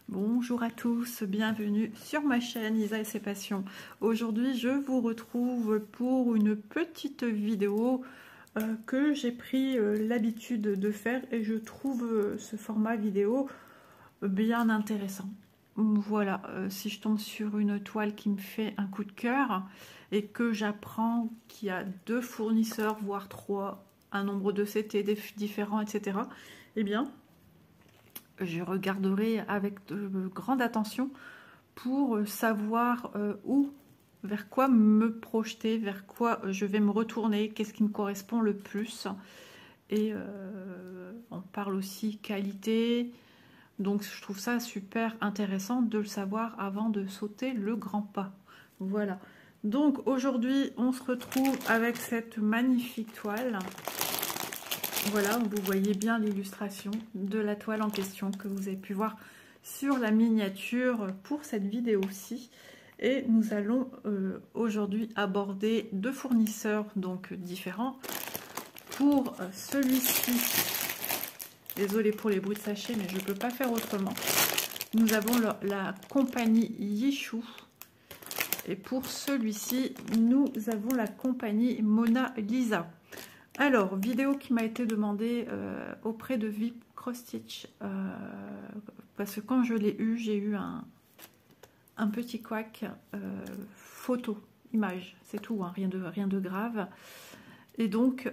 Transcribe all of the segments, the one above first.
Bonjour à tous, bienvenue sur ma chaîne Isa et ses passions. Aujourd'hui je vous retrouve pour une petite vidéo que j'ai pris l'habitude de faire et je trouve ce format vidéo bien intéressant. Voilà, si je tombe sur une toile qui me fait un coup de cœur et que j'apprends qu'il y a 2 fournisseurs, voire 3, un nombre de CT différents, etc., eh bien je regarderai avec de grande attention pour savoir vers quoi me projeter, vers quoi je vais me retourner, qu'est-ce qui me correspond le plus. Et on parle aussi qualité, donc je trouve ça super intéressant de le savoir avant de sauter le grand pas. Voilà, donc aujourd'hui on se retrouve avec cette magnifique toile. Voilà, vous voyez bien l'illustration de la toile en question que vous avez pu voir sur la miniature pour cette vidéo-ci. Et nous allons aujourd'hui aborder 2 fournisseurs donc différents. Pour celui-ci, désolé pour les bruits de sachet, mais je ne peux pas faire autrement. Nous avons la compagnie Yishu. Et pour celui-ci, nous avons la compagnie Mona Lisa. Alors, vidéo qui m'a été demandée auprès de VIP Cross Stitch, parce que quand je l'ai eu, j'ai eu un petit couac photo, image, c'est tout, hein, rien de grave. Et donc,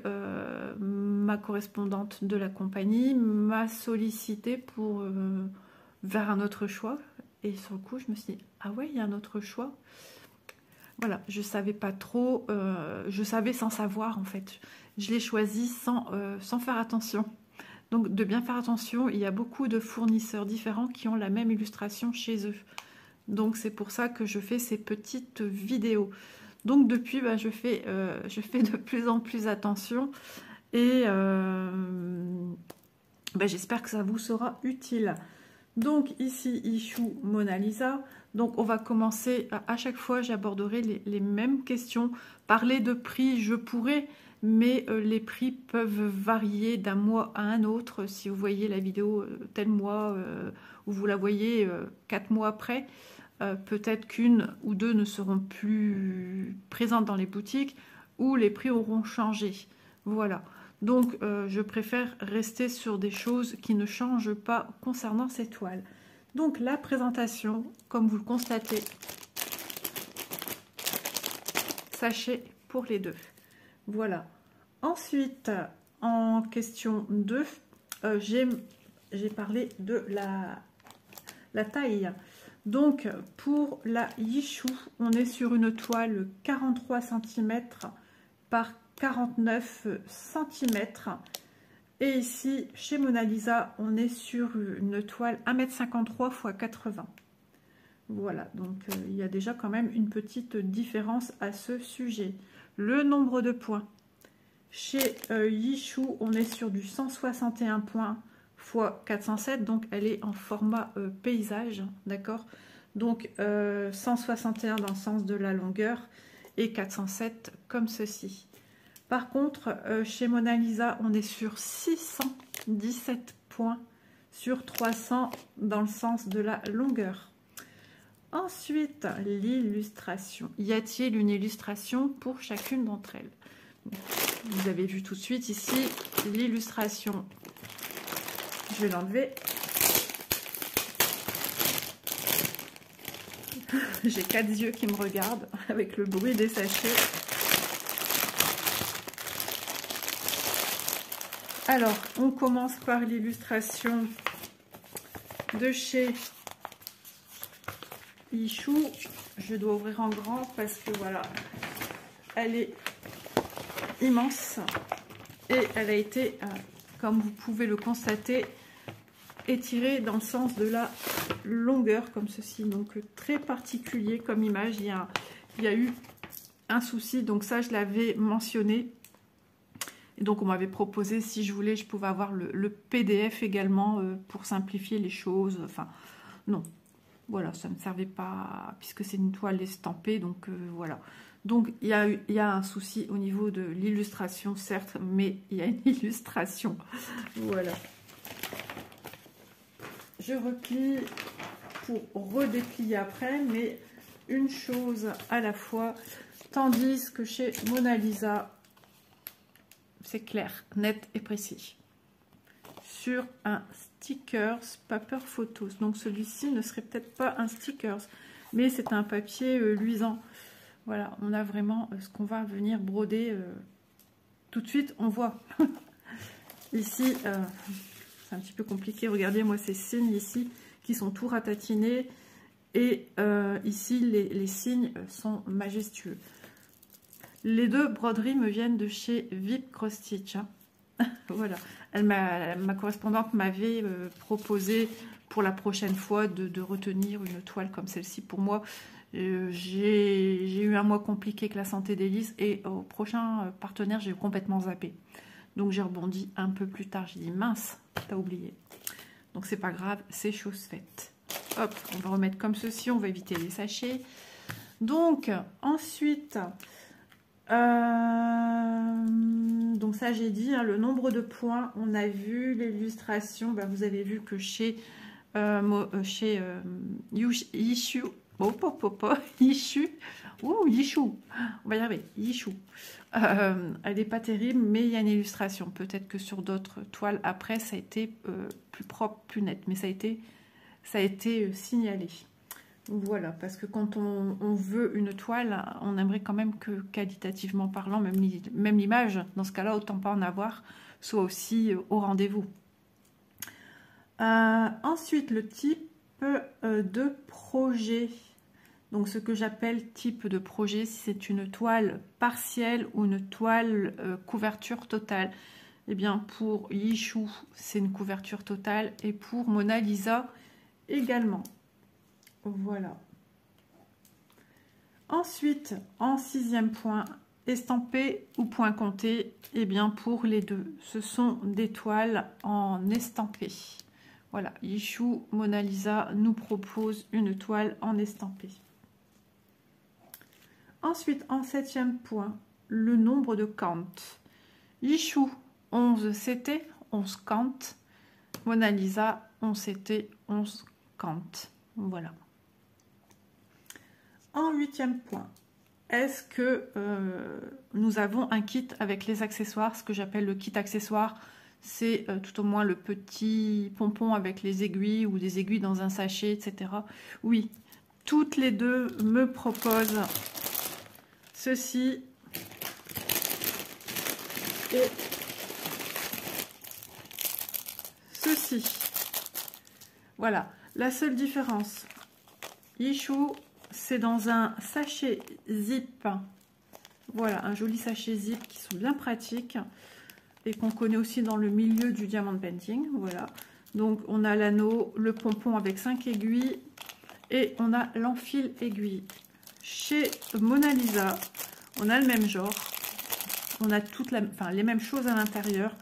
ma correspondante de la compagnie m'a sollicité pour vers un autre choix. Et sur le coup, je me suis dit, ah ouais, il y a un autre choix. Voilà, je ne savais pas trop, je savais sans savoir en fait. Je l'ai choisi sans faire attention. Donc de bien faire attention, il y a beaucoup de fournisseurs différents qui ont la même illustration chez eux. Donc c'est pour ça que je fais ces petites vidéos. Donc depuis, je fais de plus en plus attention. Et j'espère que ça vous sera utile. Donc ici, Yishu Mona Lisa. Donc on va commencer, à chaque fois j'aborderai les mêmes questions. Parler de prix, je pourrais, mais les prix peuvent varier d'un mois à un autre. Si vous voyez la vidéo tel mois, ou vous la voyez 4 mois après, peut-être qu'une ou deux ne seront plus présentes dans les boutiques, ou les prix auront changé. Voilà. Donc, je préfère rester sur des choses qui ne changent pas concernant ces toiles. Donc, la présentation, comme vous le constatez, sachet pour les deux. Voilà. Ensuite, en question 2, j'ai parlé de la taille. Donc, pour la Yishu, on est sur une toile 43 cm par 49 cm. Et ici, chez Mona Lisa, on est sur une toile 1,53 m x 80. Voilà, donc il y a déjà quand même une petite différence à ce sujet. Le nombre de points. Chez Yishu, on est sur du 161 points x 407, donc elle est en format paysage, d'accord? Donc 161 dans le sens de la longueur et 407 comme ceci. Par contre, chez Mona Lisa, on est sur 617 points sur 300 dans le sens de la longueur. Ensuite, l'illustration. Y a-t-il une illustration pour chacune d'entre elles? Vous avez vu tout de suite ici l'illustration. Je vais l'enlever. J'ai 4 yeux qui me regardent avec le bruit des sachets. Alors, on commence par l'illustration de chez Yishu. Je dois ouvrir en grand parce que voilà, elle est immense et elle a été, comme vous pouvez le constater, étirée dans le sens de la longueur comme ceci. Donc très particulier comme image. Il y a eu un souci, donc ça je l'avais mentionné. Et donc on m'avait proposé, si je voulais, je pouvais avoir le PDF également pour simplifier les choses. Enfin, non. Voilà, ça ne servait pas, puisque c'est une toile estampée, donc voilà. Donc il y a un souci au niveau de l'illustration, certes, mais il y a une illustration. Voilà. Je replie pour redéplier après, mais une chose à la fois. Tandis que chez Mona Lisa, c'est clair, net et précis. Sur un stickers paper photos. Donc celui-ci ne serait peut-être pas un stickers, mais c'est un papier luisant. Voilà, on a vraiment ce qu'on va venir broder tout de suite, on voit. Ici, c'est un petit peu compliqué. Regardez, moi, ces signes ici qui sont tout ratatinés. Et ici, les signes sont majestueux. Les deux broderies me viennent de chez VIP Cross Stitch. Hein. Voilà. Ma correspondante m'avait proposé pour la prochaine fois de retenir une toile comme celle-ci pour moi. J'ai eu un mois compliqué avec la santé d'Élise et au prochain partenaire, j'ai complètement zappé. Donc j'ai rebondi un peu plus tard. J'ai dit mince, t'as oublié. Donc c'est pas grave, c'est chose faite. Hop, on va remettre comme ceci, on va éviter les sachets. Donc ensuite, donc ça j'ai dit, hein, le nombre de points, on a vu l'illustration. Ben, vous avez vu que chez Yishu, Yishu, on va y arriver, Yishu. Elle n'est pas terrible, mais il y a une illustration. Peut-être que sur d'autres toiles, après, ça a été plus propre, plus net. Mais ça a été signalé. Voilà, parce que quand on veut une toile, on aimerait quand même que, qualitativement parlant, même l'image, dans ce cas-là, autant pas en avoir, soit aussi au rendez-vous. Ensuite, le type de projet. Donc, ce que j'appelle type de projet, si c'est une toile partielle ou une toile couverture totale. Eh bien, pour Yishu, c'est une couverture totale. Et pour Mona Lisa, également. Voilà. Ensuite, en 6e point, estampé ou point compté. Eh bien, pour les deux, ce sont des toiles en estampé. Voilà, Yishu, Mona Lisa nous propose une toile en estampé. Ensuite, en 7e point, le nombre de count. Yishu, 11 CT, 11 count. Mona Lisa, 11 CT, 11 count. Voilà. En 8e point, est-ce que nous avons un kit avec les accessoires? Ce que j'appelle le kit accessoire, c'est tout au moins le petit pompon avec les aiguilles ou des aiguilles dans un sachet, etc. Oui, toutes les deux me proposent ceci et ceci. Voilà, la seule différence, Yishu, c'est dans un sachet zip. Voilà, un joli sachet zip qui sont bien pratiques et qu'on connaît aussi dans le milieu du diamond painting. Voilà, donc on a l'anneau, le pompon avec 5 aiguilles et on a l'enfil aiguille. Chez Mona Lisa, on a le même genre, on a les mêmes choses à l'intérieur,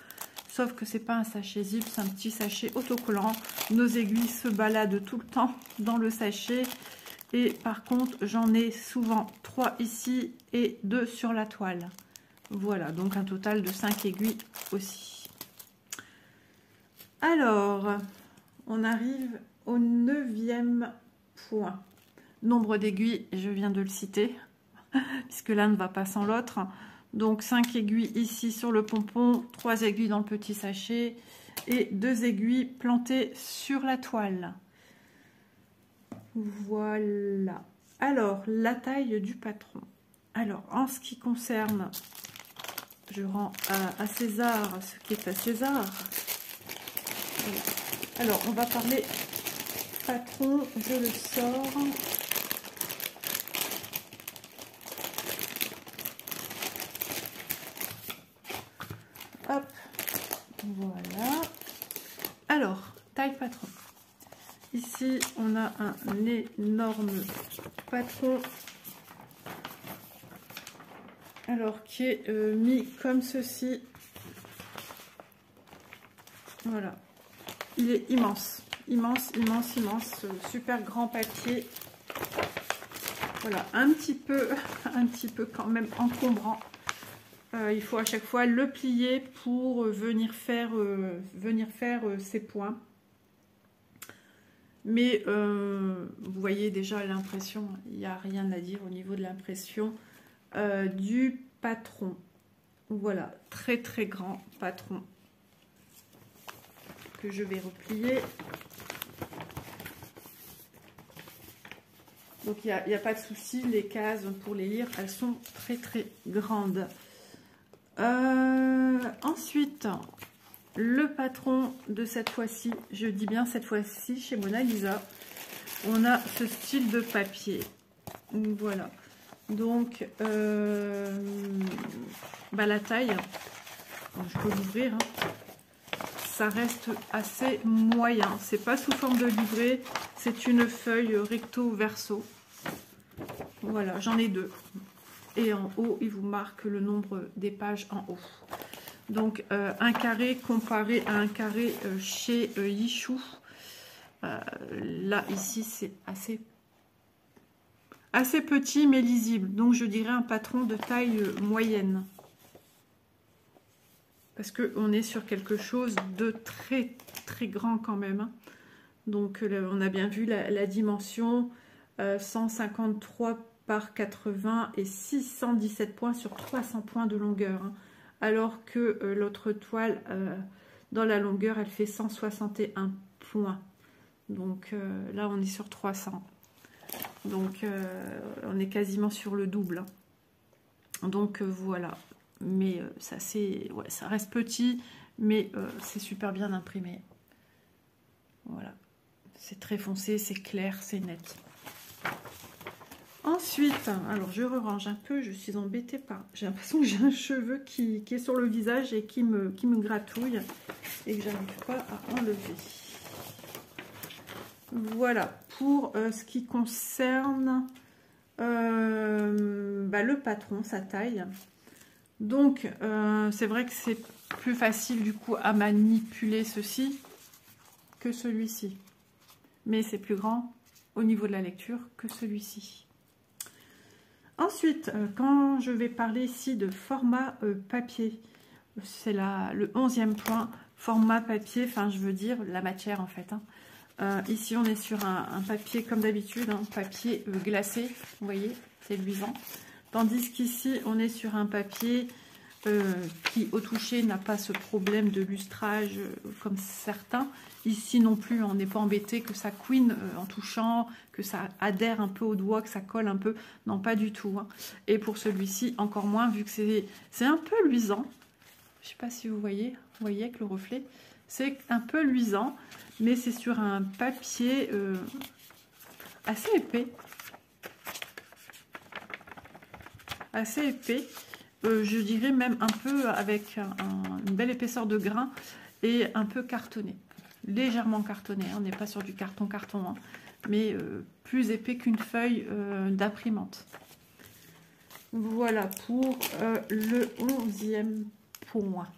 sauf que c'est pas un sachet zip, c'est un petit sachet autocollant. Nos aiguilles se baladent tout le temps dans le sachet et par contre j'en ai souvent 3 ici et 2 sur la toile. Voilà, donc un total de 5 aiguilles aussi. Alors, on arrive au 9e point. Nombre d'aiguilles, je viens de le citer, puisque l'un ne va pas sans l'autre. Donc 5 aiguilles ici sur le pompon, 3 aiguilles dans le petit sachet et 2 aiguilles plantées sur la toile. Voilà. Alors, la taille du patron. Alors, en ce qui concerne, je rends à César ce qui est à César. Voilà. Alors, on va parler patron, je le sors. Hop, voilà. Alors, taille patron. Ici, on a un énorme patron. Alors, qui est mis comme ceci. Voilà. Il est immense. Immense, immense, immense. Super grand papier. Voilà. Un petit peu quand même encombrant. Il faut à chaque fois le plier pour venir faire ses points. Mais vous voyez déjà l'impression, il n'y a rien à dire au niveau de l'impression du patron. Voilà, très très grand patron que je vais replier. Donc il n'y a pas de souci, les cases pour les lire, elles sont très très grandes. Ensuite, le patron de cette fois-ci, je dis bien cette fois-ci, chez Mona Lisa, on a ce style de papier. Voilà. Donc, la taille, je peux l'ouvrir, hein, ça reste assez moyen. C'est pas sous forme de livret, c'est une feuille recto verso. Voilà, j'en ai deux. Et en haut, il vous marque le nombre des pages en haut. Donc, un carré comparé à un carré chez Yichou. Là, ici, c'est assez petit, mais lisible. Donc, je dirais un patron de taille moyenne. Parce qu'on est sur quelque chose de très, très grand quand même. Hein. Donc, on a bien vu la dimension 153 par 80 et 617 points sur 300 points de longueur. Hein. Alors que l'autre toile, dans la longueur, elle fait 161 points. Donc là, on est sur 300. Donc, on est quasiment sur le double. Donc, voilà. Mais ça reste petit, mais c'est super bien imprimé. Voilà. C'est très foncé, c'est clair, c'est net. Ensuite, alors je range un peu, je suis embêtée par... J'ai l'impression que j'ai un cheveu qui est sur le visage et qui me gratouille et que j'arrive pas à enlever. Voilà, pour ce qui concerne le patron, sa taille. Donc, c'est vrai que c'est plus facile du coup à manipuler ceci que celui-ci. Mais c'est plus grand au niveau de la lecture que celui-ci. Ensuite, quand je vais parler ici de format papier, c'est le 11e point, format papier, enfin je veux dire la matière en fait. Hein. Ici on est sur un papier comme d'habitude, hein, papier glacé, vous voyez, c'est luisant. Tandis qu'ici on est sur un papier qui au toucher n'a pas ce problème de lustrage comme certains. Ici non plus, on n'est pas embêté que ça couine en touchant, que ça adhère un peu au doigt, que ça colle un peu. Non, pas du tout. Hein. Et pour celui-ci, encore moins, vu que c'est un peu luisant. Je ne sais pas si vous voyez avec le reflet. C'est un peu luisant, mais c'est sur un papier assez épais. Assez épais. Je dirais même un peu avec une belle épaisseur de grain et un peu cartonné. Légèrement cartonné, hein. On n'est pas sur du carton, hein, mais plus épais qu'une feuille d'imprimante. Voilà pour le 11e point.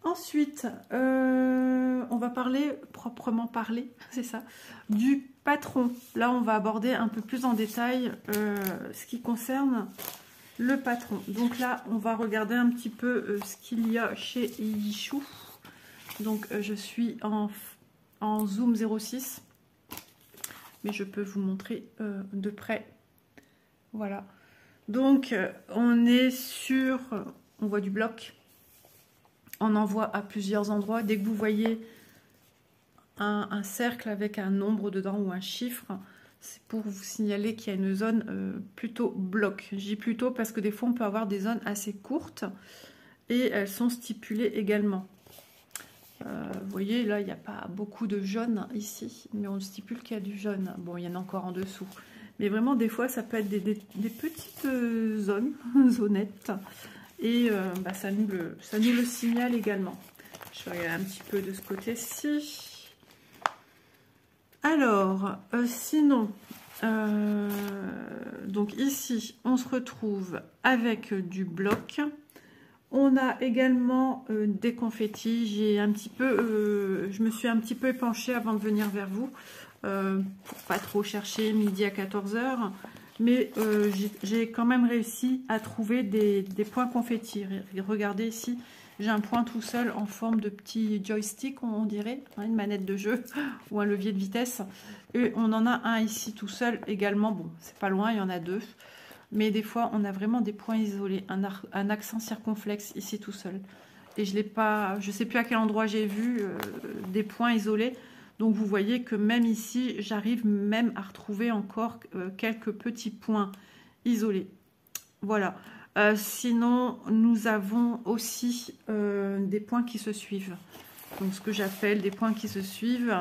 Ensuite, on va proprement parler, c'est ça, du patron. Là, on va aborder un peu plus en détail ce qui concerne le patron. Donc là, on va regarder un petit peu ce qu'il y a chez Yichou. Donc, je suis en zoom 0,6, mais je peux vous montrer de près. Voilà. Donc, on est sur... On voit du bloc. On en voit à plusieurs endroits. Dès que vous voyez un cercle avec un nombre dedans ou un chiffre, c'est pour vous signaler qu'il y a une zone plutôt bloc. Je dis plutôt parce que des fois, on peut avoir des zones assez courtes et elles sont stipulées également. Vous voyez, là, il n'y a pas beaucoup de jaune ici, mais on stipule qu'il y a du jaune. Bon, il y en a encore en dessous. Mais vraiment, des fois, ça peut être des petites zones, zonettes. Et ça nous le signale également. Je vais regarder un petit peu de ce côté-ci. Alors, sinon, donc ici, on se retrouve avec du bloc. On a également des confettis. Je me suis un petit peu épanchée avant de venir vers vous, pour pas trop chercher midi à 14 h. Mais j'ai quand même réussi à trouver des points confettis. Regardez ici, j'ai un point tout seul en forme de petit joystick, on dirait, hein, une manette de jeu ou un levier de vitesse. Et on en a un ici tout seul également. Bon, c'est pas loin, il y en a deux. Mais des fois, on a vraiment des points isolés, un accent circonflexe ici tout seul. Et je l'ai pas, je sais plus à quel endroit j'ai vu des points isolés. Donc vous voyez que même ici, j'arrive même à retrouver encore quelques petits points isolés. Voilà. Sinon, nous avons aussi des points qui se suivent. Donc ce que j'appelle des points qui se suivent.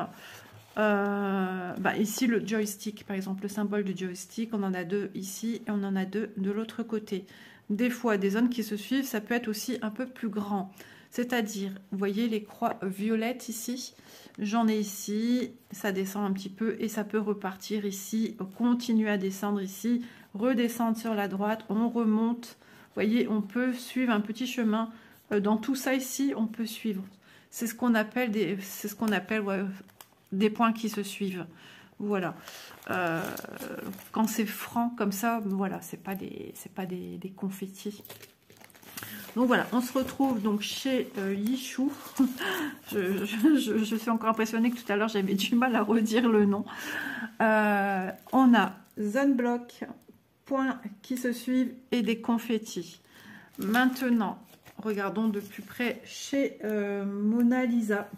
Ici, le joystick, par exemple, le symbole du joystick, on en a deux ici et on en a deux de l'autre côté. Des fois, des zones qui se suivent, ça peut être aussi un peu plus grand. C'est-à-dire, vous voyez les croix violettes ici, j'en ai ici, ça descend un petit peu et ça peut repartir ici, continuer à descendre ici, redescendre sur la droite, on remonte. Vous voyez, on peut suivre un petit chemin. Dans tout ça ici, on peut suivre. C'est ce qu'on appelle des points qui se suivent. Voilà. Quand c'est franc comme ça, voilà, c'est pas des confettis. Donc voilà, on se retrouve donc chez Yichou. Je suis encore impressionnée que tout à l'heure j'avais du mal à redire le nom. On a zone bloc, points qui se suivent et des confettis. Maintenant, regardons de plus près chez Mona Lisa.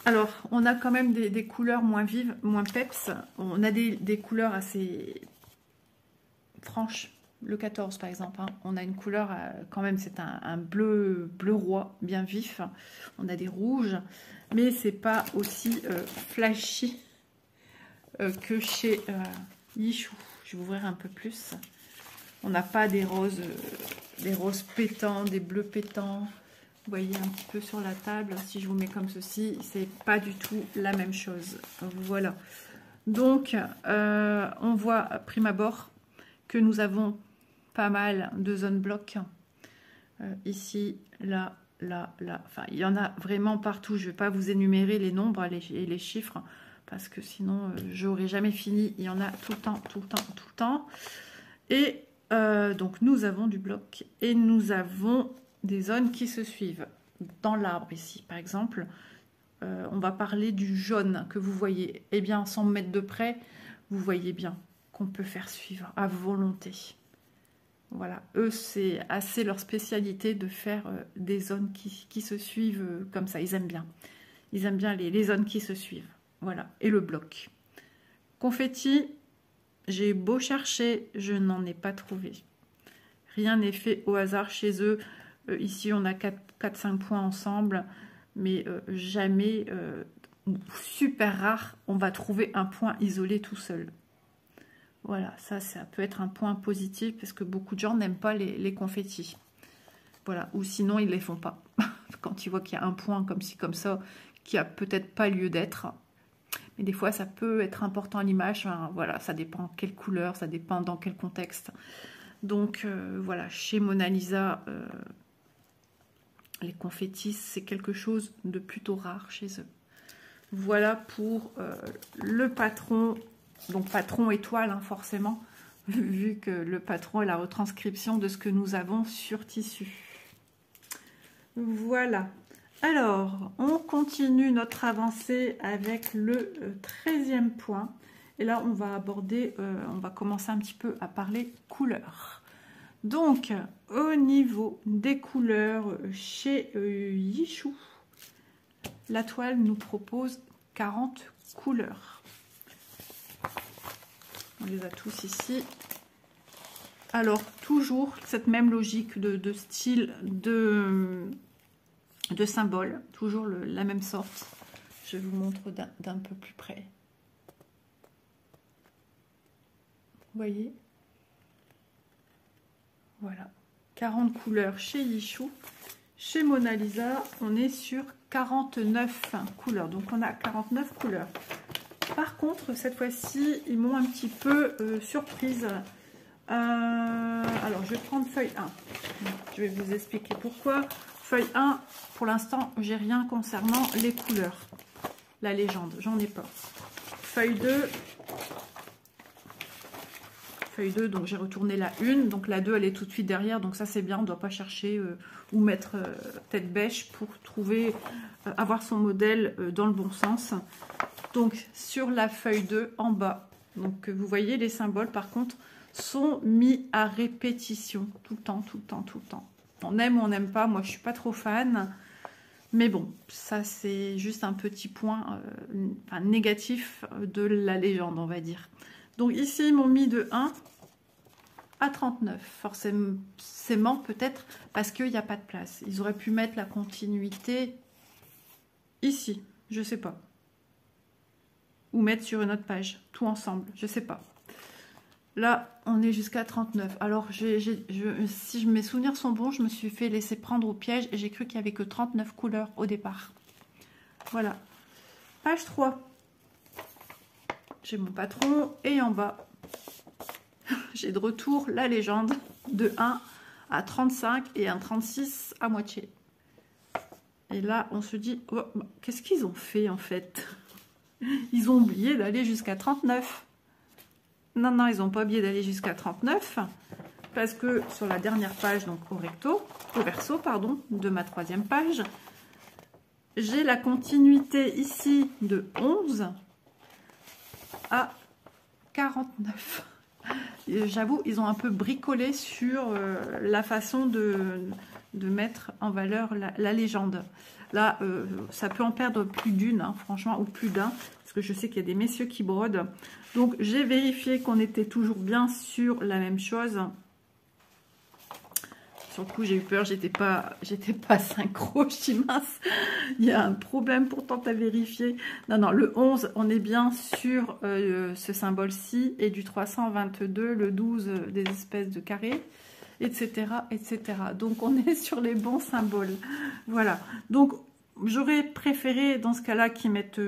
Alors, on a quand même des couleurs moins vives, moins peps. On a des couleurs assez franches. Le 14, par exemple. Hein. On a une couleur, quand même, c'est un bleu roi, bien vif. On a des rouges, mais c'est pas aussi flashy que chez Yichou. Je vais ouvrir un peu plus. On n'a pas des roses pétants, des bleus pétants. Vous voyez un petit peu sur la table, si je vous mets comme ceci, c'est pas du tout la même chose. Voilà. Donc, on voit à prime abord que nous avons pas mal de zones blocs. Ici, là, là, là. Enfin, il y en a vraiment partout. Je ne vais pas vous énumérer les nombres et les chiffres parce que sinon, je n'aurai jamais fini. Il y en a tout le temps, tout le temps, tout le temps. Et donc, nous avons du bloc et nous avons des zones qui se suivent. Dans l'arbre ici, par exemple, on va parler du jaune que vous voyez. Eh bien, 100 mètres de près, vous voyez bien qu'on peut faire suivre à volonté. Voilà, eux, c'est assez leur spécialité de faire des zones qui se suivent comme ça. Ils aiment bien. Ils aiment bien les zones qui se suivent. Voilà, et le bloc. Confetti, j'ai beau chercher, je n'en ai pas trouvé. Rien n'est fait au hasard chez eux. Ici, on a 4-5 points ensemble, mais jamais, super rare, on va trouver un point isolé tout seul. Voilà, ça peut être un point positif parce que beaucoup de gens n'aiment pas les confettis. Voilà, ou sinon, ils ne les font pas. Quand ils voient qu'il y a un point comme ci, comme ça, qui a peut-être pas lieu d'être. Mais des fois, ça peut être important à l'image. Enfin, voilà, ça dépend quelle couleur, ça dépend dans quel contexte. Donc, voilà, chez Mona Lisa... les confettis, c'est quelque chose de plutôt rare chez eux. Voilà pour le patron. Donc patron étoile, hein, forcément, vu que le patron est la retranscription de ce que nous avons sur tissu. Voilà. Alors, on continue notre avancée avec le 13e point. Et là, on va aborder, on va commencer un petit peu à parler couleurs. Donc, au niveau des couleurs, chez Yichou, la toile nous propose 40 couleurs. On les a tous ici. Alors, toujours cette même logique de style, de symbole, toujours la même sorte. Je vous montre d'un peu plus près. Vous voyez ? Voilà, 40 couleurs chez Yichou. Chez Mona Lisa, on est sur 49 couleurs. Donc, on a 49 couleurs. Par contre, cette fois-ci, ils m'ont un petit peu surprise. Alors, je vais prendre feuille 1. Je vais vous expliquer pourquoi. Feuille 1, pour l'instant, j'ai rien concernant les couleurs. La légende, j'en ai pas. Feuille 2. feuille 2, donc j'ai retourné la 1, donc la 2 elle est tout de suite derrière, donc ça c'est bien, on ne doit pas chercher ou mettre tête bêche pour trouver, avoir son modèle dans le bon sens. Donc sur la feuille 2 en bas, donc vous voyez les symboles par contre sont mis à répétition, tout le temps, tout le temps, tout le temps. On aime ou on n'aime pas, moi je suis pas trop fan. Mais bon, ça c'est juste un petit point négatif de la légende, on va dire. Donc ici, ils m'ont mis de 1 à 39. Forcément, peut-être parce qu'il n'y a pas de place. Ils auraient pu mettre la continuité ici, je sais pas. Ou mettre sur une autre page, tout ensemble, je sais pas. Là, on est jusqu'à 39. Alors, si mes souvenirs sont bons, je me suis fait laisser prendre au piège et j'ai cru qu'il n'y avait que 39 couleurs au départ. Voilà. Page 3. J'ai mon patron et en bas, j'ai de retour la légende de 1 à 35 et un 36 à moitié. Et là, on se dit, oh, qu'est-ce qu'ils ont fait en fait? Ils ont oublié d'aller jusqu'à 39. Non, non, ils n'ont pas oublié d'aller jusqu'à 39 parce que sur la dernière page, donc au verso, pardon, de ma 3e page, j'ai la continuité ici de 11 à 49. J'avoue, ils ont un peu bricolé sur la façon de mettre en valeur la légende. Là, ça peut en perdre plus d'une, hein, franchement, ou plus d'un, parce que je sais qu'il y a des messieurs qui brodent. Donc, j'ai vérifié qu'on était toujours bien sur la même chose. Sur le coup, j'ai eu peur, j'étais pas synchro, je dis mince, il y a un problème pourtant à vérifier. Non, non, le 11, on est bien sur ce symbole-ci, et du 322, le 12, des espèces de carrés, etc., etc. Donc, on est sur les bons symboles. Voilà. Donc, j'aurais préféré, dans ce cas-là, qu'ils mettent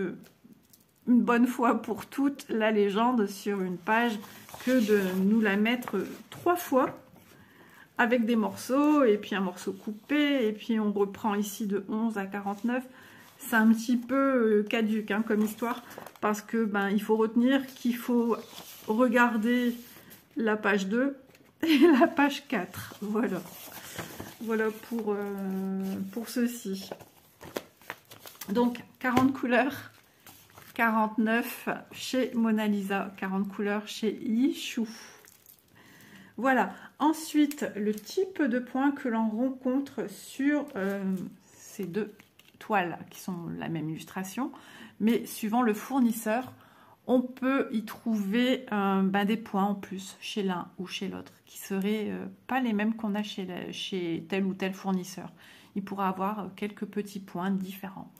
une bonne fois pour toutes la légende sur une page que de nous la mettre 3 fois avec des morceaux et puis un morceau coupé et puis on reprend ici de 11 à 49. C'est un petit peu caduque hein, comme histoire parce que il faut retenir qu'il faut regarder la page 2 et la page 4. Voilà. Voilà pour ceci. Donc 40 couleurs. 49 chez Mona Lisa, 40 couleurs chez Yichou. Voilà. Ensuite, le type de points que l'on rencontre sur ces deux toiles qui sont la même illustration, mais suivant le fournisseur, on peut y trouver des points en plus chez l'un ou chez l'autre, qui seraient pas les mêmes qu'on a chez tel ou tel fournisseur. Il pourra avoir quelques petits points différents.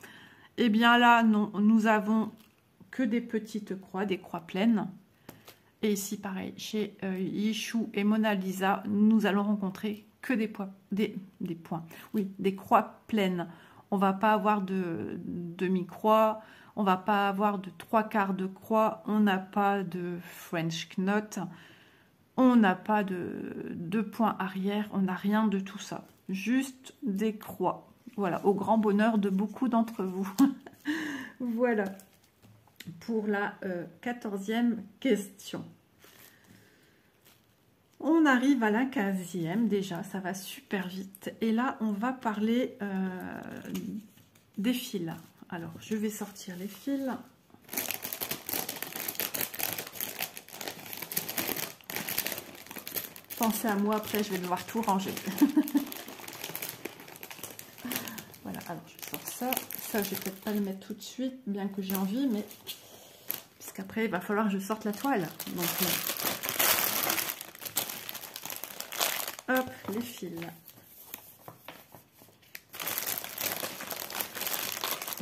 Et bien là, non, nous avons que des petites croix, des croix pleines. Et ici, pareil, chez Yichou et Mona Lisa, nous allons rencontrer que des points. Oui, des croix pleines. On va pas avoir de demi-croix, on va pas avoir de 3/4 de croix, on n'a pas de French knot, on n'a pas de points arrière, on n'a rien de tout ça. Juste des croix. Voilà, au grand bonheur de beaucoup d'entre vous. Voilà. Pour la 14e question. On arrive à la 15e déjà, ça va super vite. Et là, on va parler des fils. Alors, je vais sortir les fils. Pensez à moi, après je vais devoir tout ranger. Voilà, alors je sors ça. Ça, je vais peut-être pas le mettre tout de suite, bien que j'ai envie, mais puisqu'après, il va falloir que je sorte la toile. Donc, hop, les fils.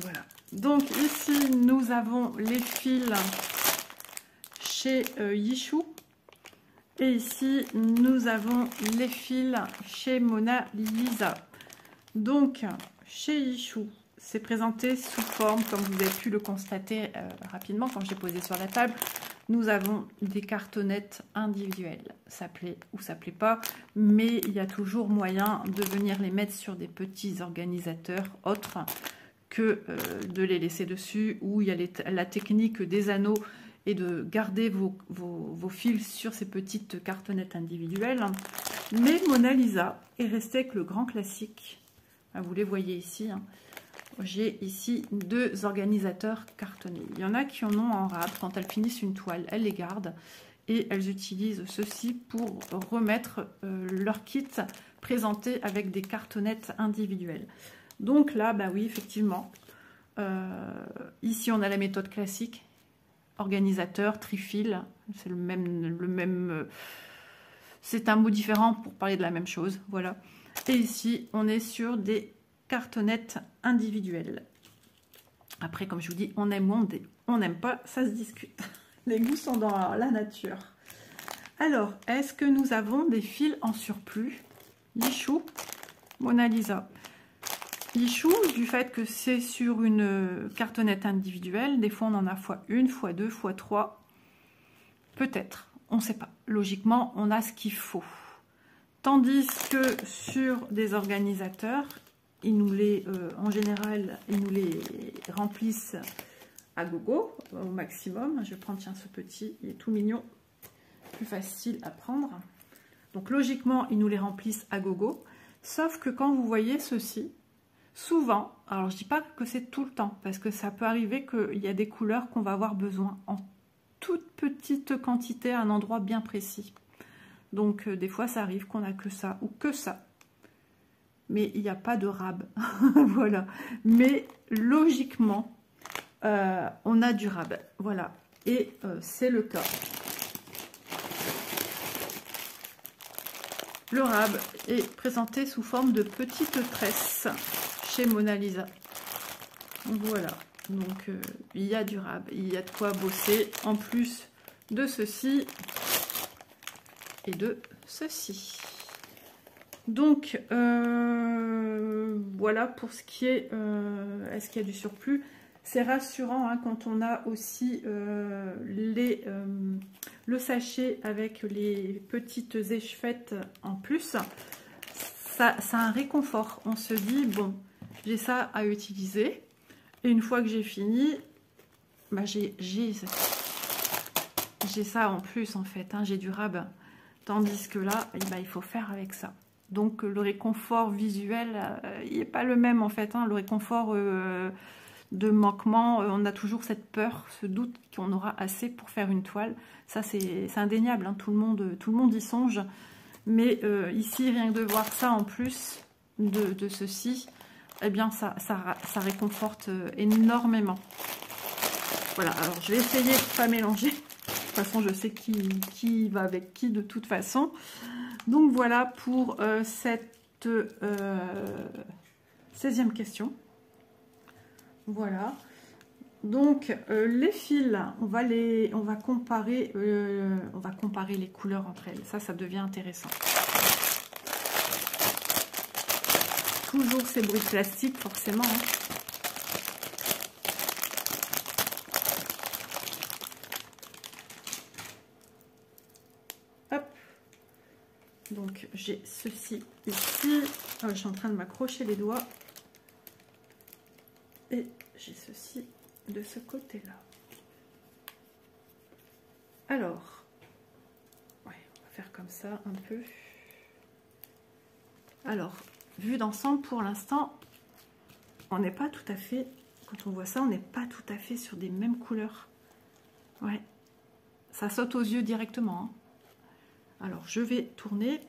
Voilà. Donc, ici, nous avons les fils chez Yichou. Et ici, nous avons les fils chez Mona Lisa. Donc, chez Yichou, c'est présenté sous forme, comme vous avez pu le constater rapidement quand j'ai posé sur la table. Nous avons des cartonnettes individuelles. Ça plaît ou ça plaît pas, mais il y a toujours moyen de venir les mettre sur des petits organisateurs autres que de les laisser dessus, où il y a la technique des anneaux et de garder vos fils sur ces petites cartonnettes individuelles. Mais Mona Lisa est restée avec le grand classique. Vous les voyez ici. J'ai ici 2 organisateurs cartonnés. Il y en a qui en ont en rab. Quand elles finissent une toile, elles les gardent. Et elles utilisent ceci pour remettre leur kit présenté avec des cartonnettes individuelles. Donc là, bah oui, effectivement, ici on a la méthode classique, organisateur, trifil, c'est le même c'est un mot différent pour parler de la même chose, voilà. Et ici, on est sur des cartonnettes individuelles. Après, comme je vous dis, on aime ou on n'aime pas, ça se discute. Les goûts sont dans la nature. Alors, est-ce que nous avons des fils en surplus? Yichou, Mona Lisa. Yichou, du fait que c'est sur une cartonnette individuelle, des fois on en a x1, x2, x3. Peut-être, on ne sait pas. Logiquement, on a ce qu'il faut. Tandis que sur des organisateurs, ils nous les, en général, ils nous les remplissent à gogo, au maximum. Je vais prendre, tiens, ce petit, il est tout mignon, plus facile à prendre. Donc logiquement, ils nous les remplissent à gogo. Sauf que quand vous voyez ceci, souvent, alors je dis pas que c'est tout le temps, parce que ça peut arriver qu'il y a des couleurs qu'on va avoir besoin en toute petite quantité à un endroit bien précis. Donc des fois ça arrive qu'on a que ça ou que ça. Mais il n'y a pas de rab. Voilà. Mais logiquement, on a du rab. Voilà. Et c'est le cas. Le rab est présenté sous forme de petites tresses chez Mona Lisa. Voilà. Donc il y a du rab. Il y a de quoi bosser en plus de ceci et de ceci. Donc voilà pour ce qui est est-ce qu'il y a du surplus. C'est rassurant hein, quand on a aussi le sachet avec les petites échevêtres en plus. Ça a un réconfort. On se dit bon, j'ai ça à utiliser et une fois que j'ai fini, bah, j'ai ça en plus en fait, hein, j'ai du rab. Tandis que là, eh ben, il faut faire avec ça. Donc le réconfort visuel, il n'est pas le même en fait. Hein. Le réconfort de manquement, on a toujours cette peur, ce doute qu'on aura assez pour faire une toile. Ça c'est indéniable, hein. Tout le monde y songe. Mais ici, rien que de voir ça en plus de ceci, eh bien ça réconforte énormément. Voilà, alors je vais essayer de ne pas mélanger. De toute façon, je sais qui va avec qui de toute façon. Donc voilà pour cette 16e question. Voilà. Donc les fils, on va comparer les couleurs entre elles. Ça devient intéressant. Toujours ces bruits plastiques, forcément. Hein. Donc j'ai ceci ici, je suis en train de m'accrocher les doigts et j'ai ceci de ce côté là. Alors, ouais, on va faire comme ça un peu. Alors, vue d'ensemble pour l'instant, on n'est pas tout à fait, quand on voit ça, on n'est pas tout à fait sur des mêmes couleurs. Ouais, ça saute aux yeux directement. Hein. Alors, je vais tourner.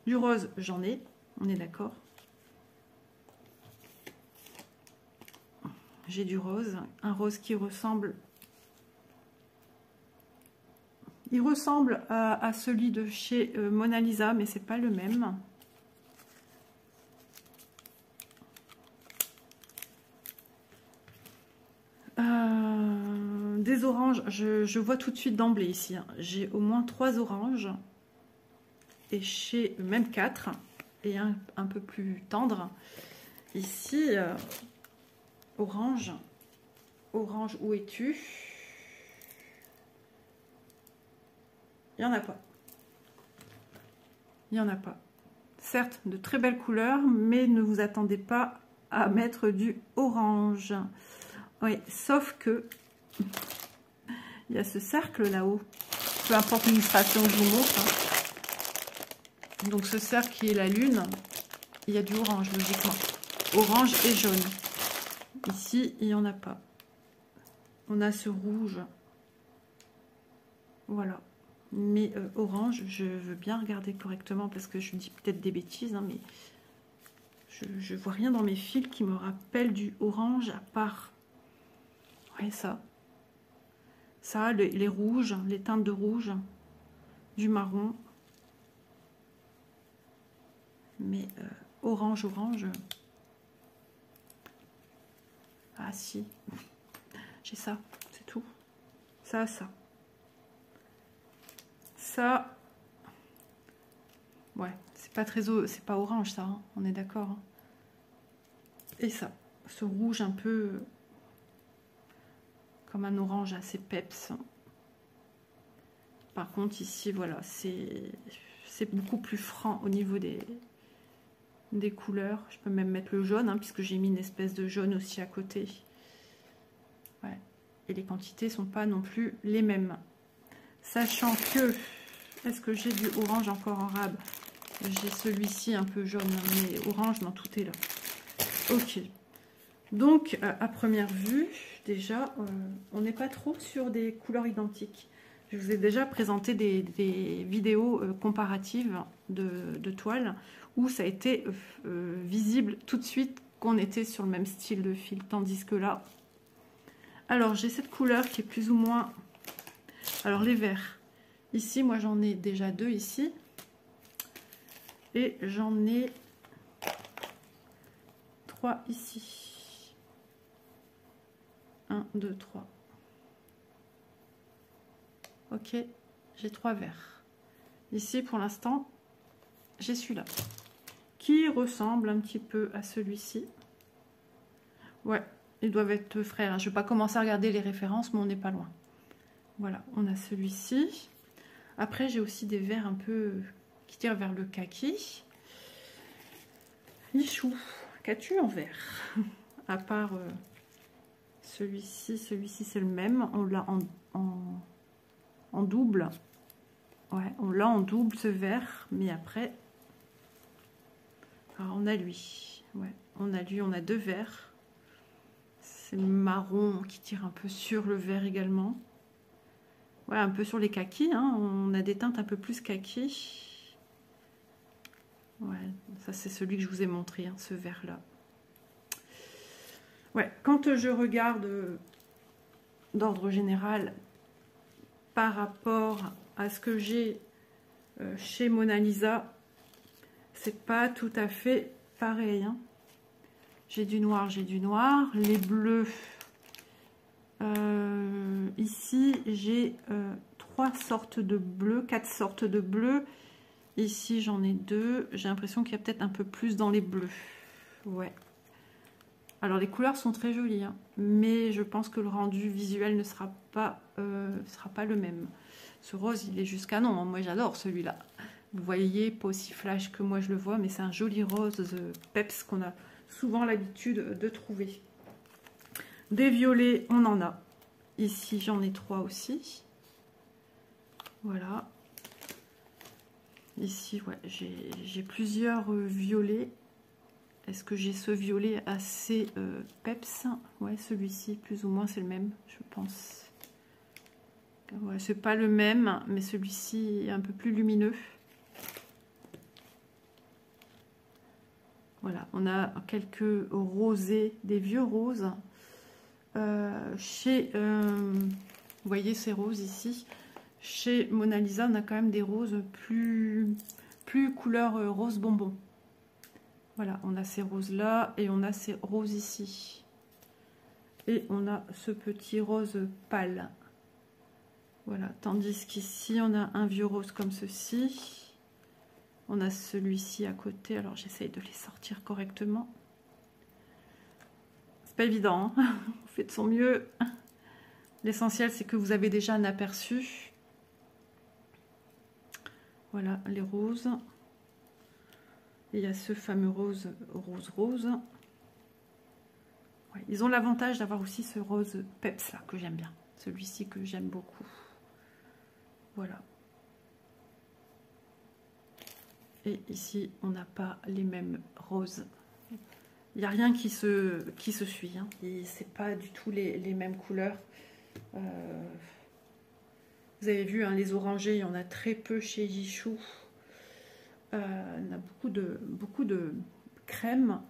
Du rose, j'en ai, on est d'accord. J'ai du rose, un rose qui ressemble... Il ressemble à celui de chez Mona Lisa, mais c'est pas le même. Des oranges, je vois tout de suite d'emblée ici. Hein. J'ai au moins 3 oranges. Et chez même 4. Et un peu plus tendre. Ici, orange. Orange, où es-tu? Il n'y en a pas. Il n'y en a pas. Certes, de très belles couleurs, mais ne vous attendez pas à mettre du orange. Oui, sauf que il y a ce cercle là-haut. Peu importe l'illustration que je vous montre. Hein. Donc ce cercle qui est la lune, il y a du orange logiquement. Orange et jaune. Ici, il n'y en a pas. On a ce rouge. Voilà. Mais orange, je veux bien regarder correctement parce que je dis peut-être des bêtises, hein, mais je vois rien dans mes fils qui me rappelle du orange à part. Ouais, ça. Ça, les rouges, les teintes de rouge, du marron. Mais orange. Ah si. J'ai ça, c'est tout. Ça. Ça. Ouais, c'est pas très... C'est pas orange ça, hein, on est d'accord. Hein. Et ça. Ce rouge un peu... comme un orange assez peps. Par contre ici voilà, c'est beaucoup plus franc au niveau des couleurs. Je peux même mettre le jaune, hein, puisque j'ai mis une espèce de jaune aussi à côté. Ouais. Et les quantités sont pas non plus les mêmes. Sachant que, est-ce que j'ai du orange encore en rab? J'ai celui-ci un peu jaune, mais orange, non, tout est là. Ok. Donc, à première vue, déjà, on n'est pas trop sur des couleurs identiques. Je vous ai déjà présenté des vidéos comparatives de toiles où ça a été visible tout de suite qu'on était sur le même style de fil. Tandis que là, alors j'ai cette couleur qui est plus ou moins... Alors les verts, ici moi j'en ai déjà deux ici. Et j'en ai 3 ici. 1, 2, 3. Ok, j'ai 3 verts. Ici, pour l'instant, j'ai celui-là. Qui ressemble un petit peu à celui-ci. Ouais, ils doivent être frères. Je ne vais pas commencer à regarder les références, mais on n'est pas loin. Voilà, on a celui-ci. Après, j'ai aussi des verts un peu qui tirent vers le kaki. Ichou, qu'as-tu en vert? À part celui-ci c'est le même. On l'a en double. Ouais, on l'a en double ce vert, mais après, alors on a lui. Ouais, on a lui, on a deux verts. C'est le marron qui tire un peu sur le vert également. Ouais, un peu sur les kakis. Hein. On a des teintes un peu plus kaki. Ouais, ça c'est celui que je vous ai montré, hein, ce vert-là. Ouais, quand je regarde d'ordre général par rapport à ce que j'ai chez Mona Lisa, c'est pas tout à fait pareil. Hein. J'ai du noir. Les bleus, ici j'ai 3 sortes de bleus, 4 sortes de bleus. Ici j'en ai 2. J'ai l'impression qu'il y a peut-être un peu plus dans les bleus. Ouais. Alors les couleurs sont très jolies, hein, mais je pense que le rendu visuel ne sera pas le même. Ce rose, il est jusqu'à non, hein, moi j'adore celui-là. Vous voyez, pas aussi flash que moi je le vois, mais c'est un joli rose peps qu'on a souvent l'habitude de trouver. Des violets, on en a. Ici, j'en ai 3 aussi. Voilà. Ici, ouais, j'ai plusieurs violets. Est-ce que j'ai ce violet assez peps? Ouais, celui-ci, plus ou moins, c'est le même, je pense. Ouais, c'est pas le même, mais celui-ci est un peu plus lumineux. Voilà, on a quelques rosés, des vieux roses. Vous voyez ces roses ici. Chez Mona Lisa, on a quand même des roses plus couleur rose bonbon. Voilà, on a ces roses-là et on a ces roses ici. Et on a ce petit rose pâle. Voilà, tandis qu'ici, on a un vieux rose comme ceci. On a celui-ci à côté. Alors, j'essaye de les sortir correctement. C'est pas évident, hein. On fait de son mieux. L'essentiel, c'est que vous avez déjà un aperçu. Voilà, les roses. Et il y a ce fameux rose. Ouais, ils ont l'avantage d'avoir aussi ce rose peps là que j'aime bien. Celui-ci que j'aime beaucoup. Voilà. Et ici, on n'a pas les mêmes roses. Il n'y a rien qui se suit. Hein. C'est pas du tout les mêmes couleurs. Vous avez vu, hein, les orangés, il y en a très peu chez Yichou. On a beaucoup de crème.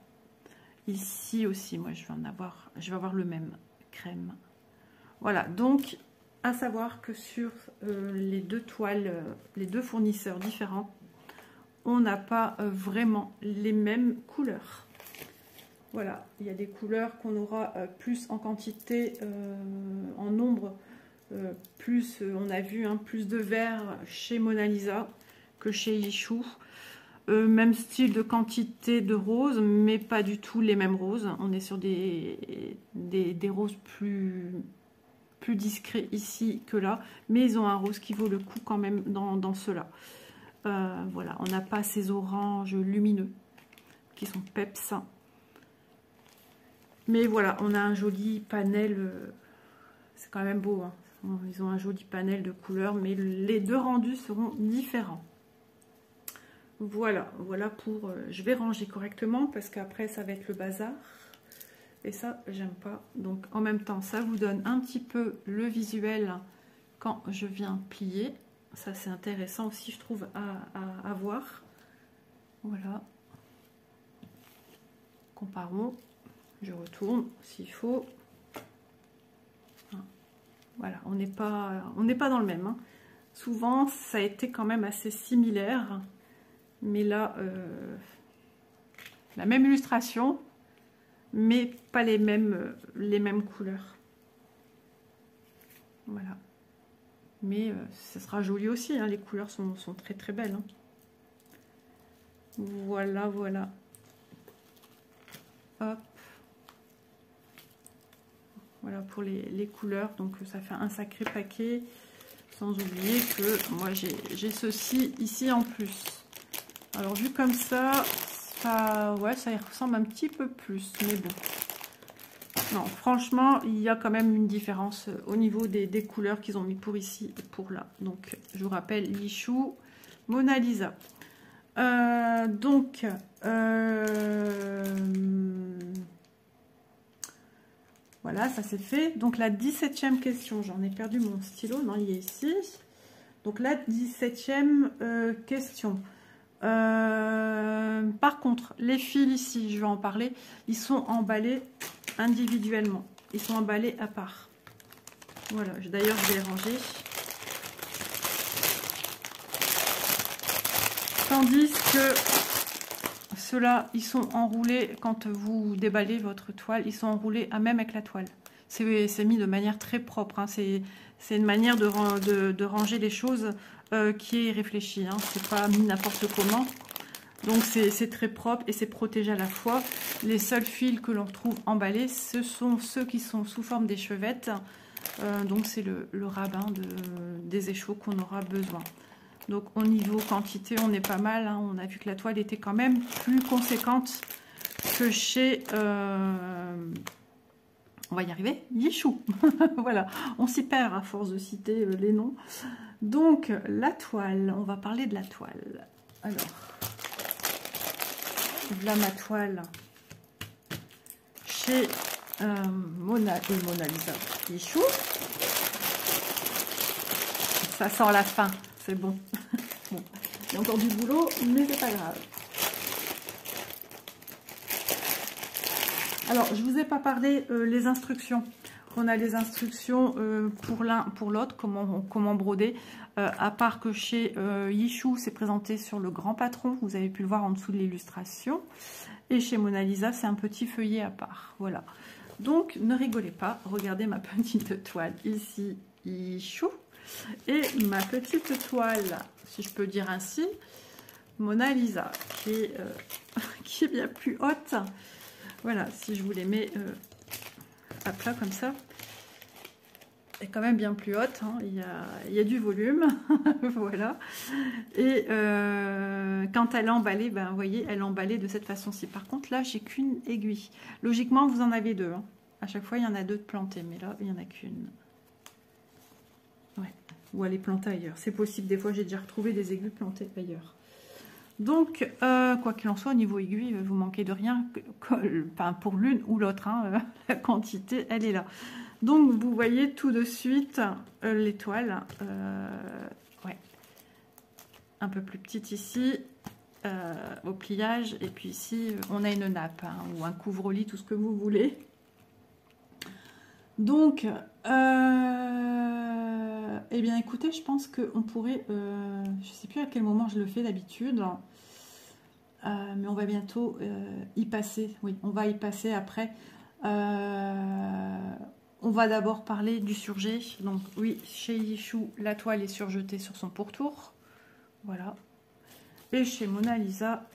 Ici aussi, moi, je vais avoir le même crème. Voilà, donc, à savoir que sur les deux toiles, les deux fournisseurs différents, on n'a pas vraiment les mêmes couleurs. Voilà, il y a des couleurs qu'on aura plus en quantité, en nombre, plus, on a vu, hein, plus de vert chez Mona Lisa que chez Yichou. Même style de quantité de roses, mais pas du tout les mêmes roses. On est sur des roses plus discrets ici que là, mais ils ont un rose qui vaut le coup quand même dans ceux-là. Voilà, on n'a pas ces oranges lumineux qui sont peps. Mais voilà, on a un joli panel, c'est quand même beau, hein. Ils ont un joli panel de couleurs, mais les deux rendus seront différents. Voilà pour... je vais ranger correctement parce qu'après ça va être le bazar. Et ça, j'aime pas. Donc en même temps, ça vous donne un petit peu le visuel quand je viens plier. Ça, c'est intéressant aussi, je trouve, à voir. Voilà. Comparons. Je retourne s'il faut. Voilà, on n'est pas dans le même. Hein. Souvent, ça a été quand même assez similaire. Mais là, la même illustration, mais pas les mêmes couleurs. Voilà. Mais ça sera joli aussi, hein. Les couleurs sont très très belles. Hein. Voilà. Hop. Voilà pour les couleurs. Donc ça fait un sacré paquet. Sans oublier que moi j'ai ceci ici en plus. Alors vu comme ça, ouais, ça y ressemble un petit peu plus, mais bon. Non, franchement, il y a quand même une différence au niveau des couleurs qu'ils ont mis pour ici et pour là. Donc, je vous rappelle, Yichou, Mona Lisa. Voilà, ça c'est fait. Donc, la 17e question, j'en ai perdu mon stylo, non, il est ici. Donc, la 17e question. Par contre, les fils ici, je vais en parler, ils sont emballés individuellement. Ils sont emballés à part. Voilà, d'ailleurs, je vais les ranger. Tandis que ceux-là, ils sont enroulés, quand vous déballez votre toile, ils sont enroulés à même avec la toile. C'est mis de manière très propre. Hein. C'est une manière de ranger les choses qui est réfléchie. Hein. C'est pas mis n'importe comment. Donc c'est très propre et c'est protégé à la fois. Les seuls fils que l'on retrouve emballés, ce sont ceux qui sont sous forme d'échevettes. Donc c'est le rabbin des échevaux qu'on aura besoin. Donc au niveau quantité, on est pas mal. Hein. On a vu que la toile était quand même plus conséquente que chez... on va y arriver, Yichou. Voilà, on s'y perd à force de citer les noms. Donc la toile, on va parler de la toile. Alors... Là, ma toile chez Mona Lisa Yichou. Ça sent la fin, c'est bon. Bon. Il y a encore du boulot, mais c'est pas grave. Alors, je vous ai pas parlé les instructions. On a les instructions pour l'un, pour l'autre, comment broder. À part que chez Yichou, c'est présenté sur le grand patron. Vous avez pu le voir en dessous de l'illustration. Et chez Mona Lisa, c'est un petit feuillet à part. Voilà. Donc, ne rigolez pas. Regardez ma petite toile ici, Yichou. Et ma petite toile, si je peux dire ainsi, Mona Lisa, qui est bien plus haute. Voilà, si je vous les mets à plat comme ça, est quand même bien plus haute. Hein. Il y a du volume. Voilà. Et quand elle est emballée, ben, vous voyez, elle est emballée de cette façon-ci. Par contre, là, j'ai qu'une aiguille. Logiquement, vous en avez deux. Hein. À chaque fois, il y en a deux de plantées, mais là, il n'y en a qu'une. Ouais. Ou elle est plantée ailleurs. C'est possible. Des fois, j'ai déjà retrouvé des aiguilles plantées ailleurs. Donc, quoi qu'il en soit, au niveau aiguille, vous manquez de rien. Enfin, pour l'une ou l'autre, hein, la quantité, elle est là. Donc, vous voyez tout de suite l'étoile. Ouais. Un peu plus petite ici, au pliage. Et puis ici, on a une nappe, hein, ou un couvre-lit, tout ce que vous voulez. Donc, eh bien, écoutez, je pense qu'on pourrait... je ne sais plus à quel moment je le fais d'habitude. Mais on va bientôt y passer. Oui, on va y passer après. On va d'abord parler du surjet. Donc oui, chez Yichou, la toile est surjetée sur son pourtour. Voilà. Et chez Mona Lisa,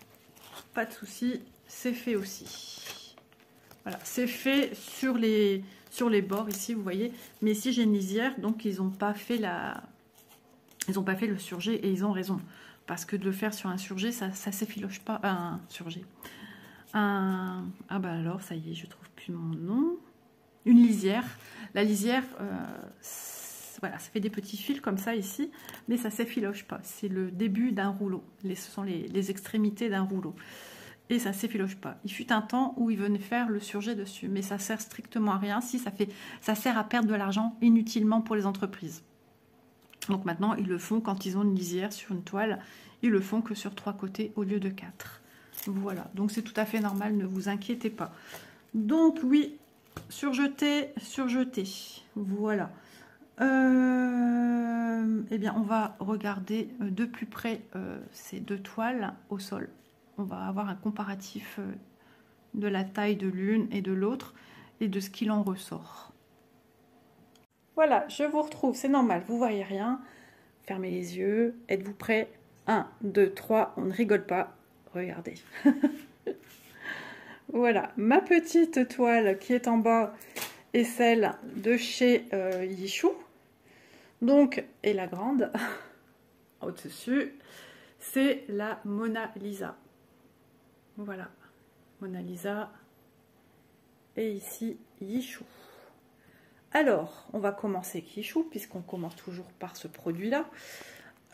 pas de souci, c'est fait aussi. Voilà, c'est fait sur les bords ici, vous voyez. Mais ici, j'ai une lisière, donc ils n'ont pas fait le surjet et ils ont raison. Parce que de le faire sur un surjet, ça s'effiloche pas. Un surjet. Ah bah alors, ça y est, je trouve plus mon nom. Une lisière. La lisière, voilà, ça fait des petits fils comme ça ici, mais ça s'effiloche pas. C'est le début d'un rouleau. Ce sont les extrémités d'un rouleau. Et ça s'effiloche pas. Il fut un temps où ils venaient faire le surjet dessus, mais ça sert strictement à rien. Si ça sert à perdre de l'argent inutilement pour les entreprises. Donc maintenant, ils le font quand ils ont une lisière sur une toile. Ils le font que sur 3 côtés au lieu de 4. Voilà, donc c'est tout à fait normal, ne vous inquiétez pas. Donc oui, surjeté. Voilà. Eh bien, on va regarder de plus près ces deux toiles au sol. On va avoir un comparatif de la taille de l'une et de l'autre et de ce qu'il en ressort. Voilà, je vous retrouve, c'est normal, vous voyez rien. Fermez les yeux, êtes-vous prêts? 1, 2, 3, on ne rigole pas. Regardez. Voilà, ma petite toile qui est en bas est celle de chez Yichou. Donc, et la grande, au-dessus, c'est la Mona Lisa. Voilà, Mona Lisa. Et ici, Yichou. Alors, on va commencer avec Yichou, puisqu'on commence toujours par ce produit-là.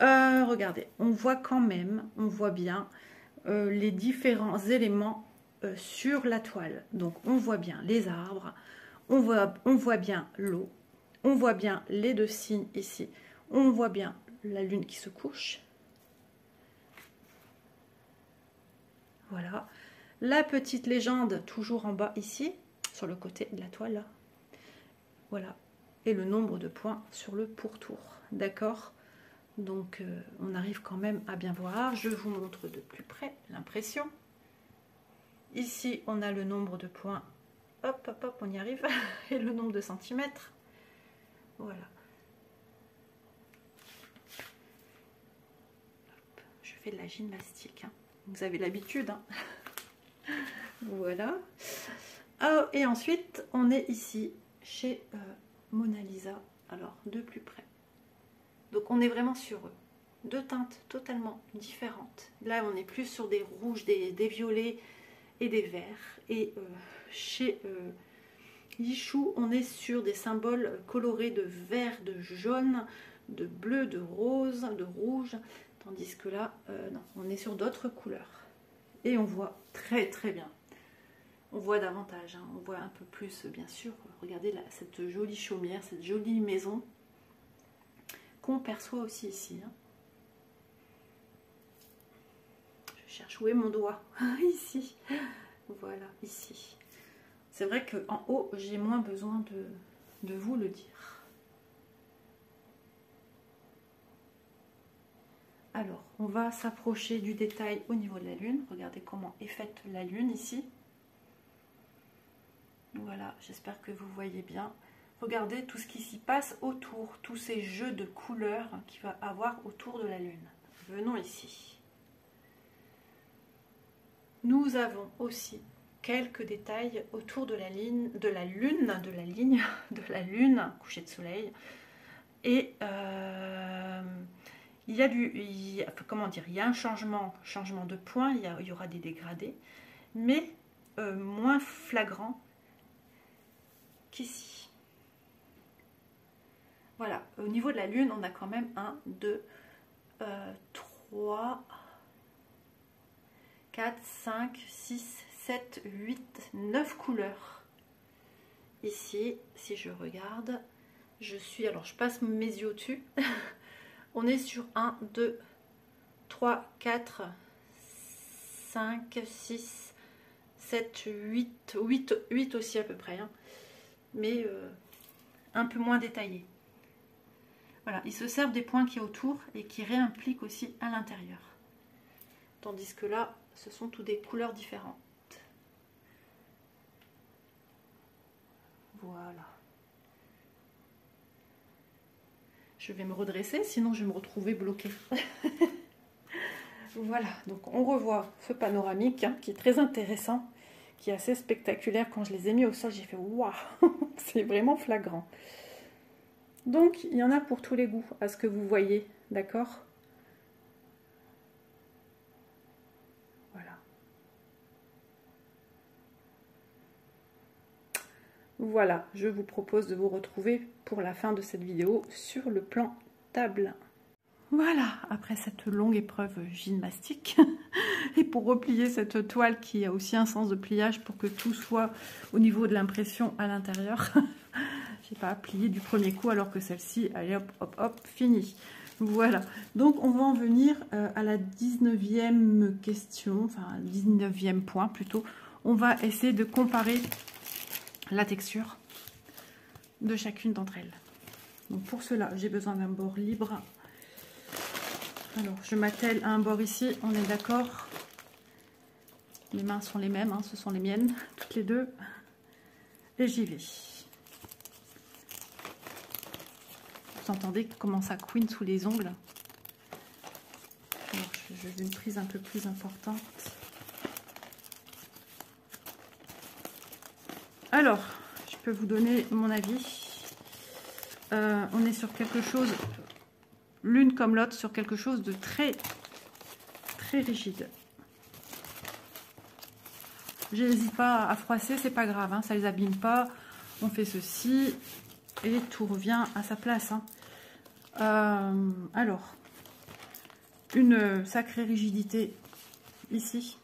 Regardez, on voit quand même, on voit bien les différents éléments sur la toile. Donc, on voit bien les arbres, on voit bien l'eau, on voit bien les deux signes ici, on voit bien la lune qui se couche. Voilà. La petite légende toujours en bas ici, sur le côté de la toile, là. Voilà. Et le nombre de points sur le pourtour. D'accord? Donc, on arrive quand même à bien voir. Je vous montre de plus près l'impression. Ici, on a le nombre de points. Hop, hop, hop, on y arrive. Et le nombre de centimètres. Voilà. Hop, je fais de la gymnastique. Hein. Vous avez l'habitude. Hein. Voilà. Oh, et ensuite, on est ici chez Mona Lisa. Alors, de plus près. Donc, on est vraiment sur deux teintes totalement différentes. Là, on est plus sur des rouges, des violets et des verts. Et chez Yichou, on est sur des symboles colorés de vert, de jaune, de bleu, de rose, de rouge. Tandis que là, non, on est sur d'autres couleurs. Et on voit très très bien. On voit davantage, hein. On voit un peu plus, bien sûr. Regardez là, cette jolie chaumière, cette jolie maison qu'on perçoit aussi ici. Hein. Je cherche où est mon doigt. Ici. Voilà, ici. C'est vrai qu'en haut, j'ai moins besoin de vous le dire. Alors, on va s'approcher du détail au niveau de la lune. Regardez comment est faite la lune ici. Voilà, j'espère que vous voyez bien. Regardez tout ce qui s'y passe autour, tous ces jeux de couleurs qu'il va avoir autour de la lune. Venons ici. Nous avons aussi quelques détails autour de la ligne, de la lune, coucher de soleil. Et comment dire, il y a un changement de point, il y aura des dégradés, mais moins flagrant qu'ici. Voilà, au niveau de la lune, on a quand même 1, 2, 3, 4, 5, 6, 7, 8, 9 couleurs. Ici, si je regarde, alors je passe mes yeux au-dessus. On est sur 1, 2, 3, 4, 5, 6, 7, 8 aussi à peu près. Hein. Mais un peu moins détaillé. Voilà, ils se servent des points qui est autour et qui réimpliquent aussi à l'intérieur. Tandis que là, ce sont toutes des couleurs différentes. Voilà. Je vais me redresser, sinon je vais me retrouver bloquée. Voilà, donc on revoit ce panoramique hein, qui est très intéressant, qui est assez spectaculaire. Quand je les ai mis au sol, j'ai fait waouh, c'est vraiment flagrant. Donc il y en a pour tous les goûts, à ce que vous voyez, d'accord? Voilà. Voilà, je vous propose de vous retrouver pour la fin de cette vidéo sur le plan table. Voilà, après cette longue épreuve gymnastique, et pour replier cette toile qui a aussi un sens de pliage pour que tout soit au niveau de l'impression à l'intérieur, j'ai pas plié du premier coup alors que celle-ci, allez hop, hop, hop, fini. Voilà, donc on va en venir à la 19e question, enfin 19e point plutôt. On va essayer de comparer la texture de chacune d'entre elles. Donc pour cela, j'ai besoin d'un bord libre. Alors, je m'attelle à un bord ici, on est d'accord. Mes mains sont les mêmes, hein, ce sont les miennes, toutes les deux. Et j'y vais. Vous entendez comment ça couine sous les ongles. Alors, je veux une prise un peu plus importante. Alors, je peux vous donner mon avis. On est sur quelque chose... l'une comme l'autre sur quelque chose de très rigide. Je n'hésite pas à froisser, c'est pas grave, hein, ça les abîme pas. On fait ceci et tout revient à sa place. Hein. Alors, une sacrée rigidité ici,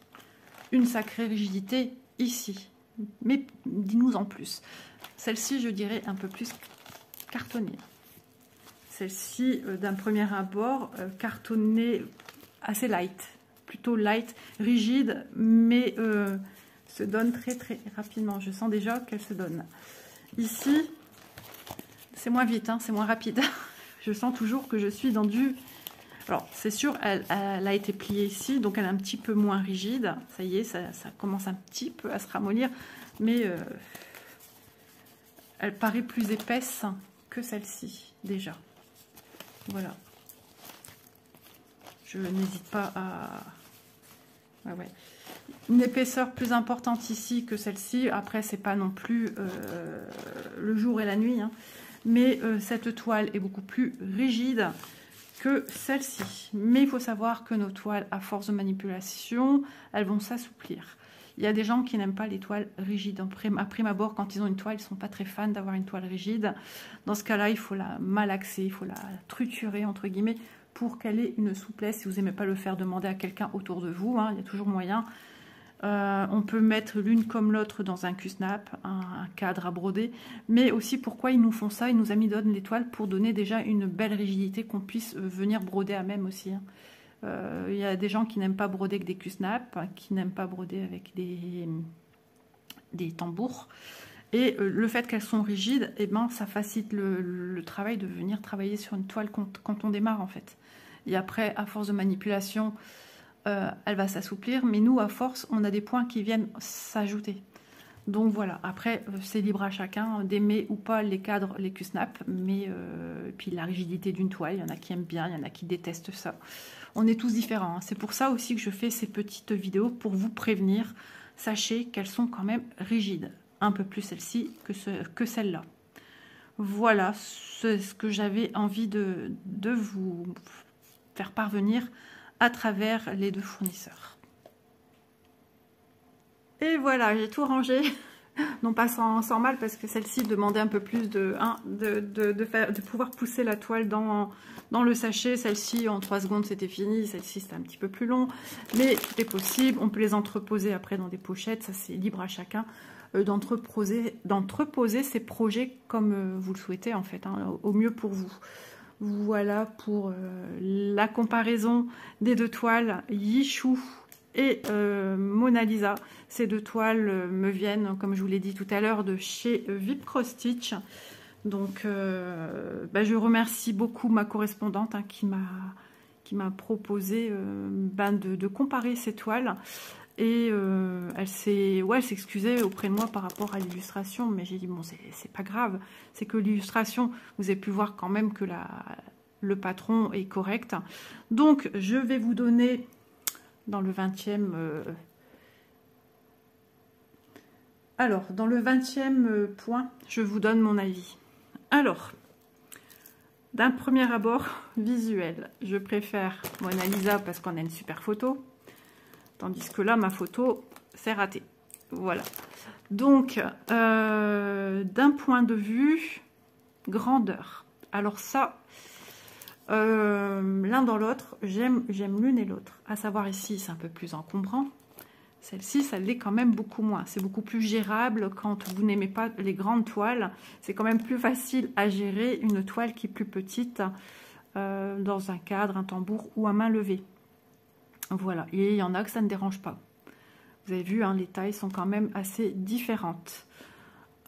une sacrée rigidité ici. Mais dis-nous en plus. Celle-ci, je dirais un peu plus cartonnée. Celle-ci, d'un premier abord, cartonnée assez light, plutôt light, rigide, mais se donne très rapidement. Je sens déjà qu'elle se donne. Ici, c'est moins vite, hein, c'est moins rapide. Je sens toujours que je suis dans du... Alors, c'est sûr, elle a été pliée ici, donc elle est un petit peu moins rigide. Ça y est, ça commence un petit peu à se ramollir, mais elle paraît plus épaisse que celle-ci, déjà. Voilà. Je n'hésite pas à... Ouais. Une épaisseur plus importante ici que celle-ci. Après, c'est pas non plus le jour et la nuit. Hein. Mais cette toile est beaucoup plus rigide que celle-ci. Mais il faut savoir que nos toiles, à force de manipulation, elles vont s'assouplir. Il y a des gens qui n'aiment pas les toiles rigides. À prime abord, quand ils ont une toile, ils ne sont pas très fans d'avoir une toile rigide. Dans ce cas-là, il faut la malaxer, il faut la truturer, entre guillemets, pour qu'elle ait une souplesse. Si vous n'aimez pas le faire, demandez à quelqu'un autour de vous. Hein, il y a toujours moyen. On peut mettre l'une comme l'autre dans un cul-snap, un cadre à broder. Mais aussi, pourquoi ils nous font ça? Ils nous amidonnent les toiles pour donner déjà une belle rigidité qu'on puisse venir broder à même aussi. Hein. Il y a des gens qui n'aiment pas broder avec des Q-snap, qui n'aiment pas broder avec des tambours. Et le fait qu'elles sont rigides, eh ben, ça facilite le travail de venir travailler sur une toile quand on démarre en fait. Et après, à force de manipulation, elle va s'assouplir. Mais nous, à force, on a des points qui viennent s'ajouter. Donc voilà, après, c'est libre à chacun d'aimer ou pas les cadres, les Q-snap. Mais puis la rigidité d'une toile, il y en a qui aiment bien, il y en a qui détestent ça. On est tous différents. Hein. C'est pour ça aussi que je fais ces petites vidéos pour vous prévenir. Sachez qu'elles sont quand même rigides. Un peu plus celle-ci que celle-là. Voilà, c'est ce que j'avais envie de vous faire parvenir à travers les 2 fournisseurs. Et voilà, j'ai tout rangé. Non pas sans mal, parce que celle-ci demandait un peu plus de pouvoir pousser la toile dans le sachet. Celle-ci, en 3 secondes, c'était fini. Celle-ci, c'était un petit peu plus long. Mais tout est possible. On peut les entreposer après dans des pochettes. Ça, c'est libre à chacun d'entreposer ses projets comme vous le souhaitez, en fait, hein, au mieux pour vous. Voilà pour la comparaison des 2 toiles Yichoo et Mona Lisa. Ces 2 toiles me viennent, comme je vous l'ai dit tout à l'heure, de chez VIP Cross Stitch. Donc, je remercie beaucoup ma correspondante, hein, qui m'a proposé de comparer ces toiles. Et elle s'excusait auprès de moi par rapport à l'illustration. Mais j'ai dit, bon, c'est pas grave. C'est que l'illustration, vous avez pu voir quand même que le patron est correct. Donc, je vais vous donner dans le 20e... Alors, dans le 20e point, je vous donne mon avis. Alors, d'un premier abord visuel, je préfère Mona Lisa parce qu'on a une super photo. Tandis que là, ma photo, c'est raté. Voilà. Donc, d'un point de vue grandeur. Alors ça, l'un dans l'autre, j'aime l'une et l'autre. À savoir ici, c'est un peu plus encombrant. Celle-ci, ça l'est quand même beaucoup moins. C'est beaucoup plus gérable quand vous n'aimez pas les grandes toiles. C'est quand même plus facile à gérer une toile qui est plus petite dans un cadre, un tambour ou à main levée. Voilà, et il y en a que ça ne dérange pas. Vous avez vu, hein, les tailles sont quand même assez différentes.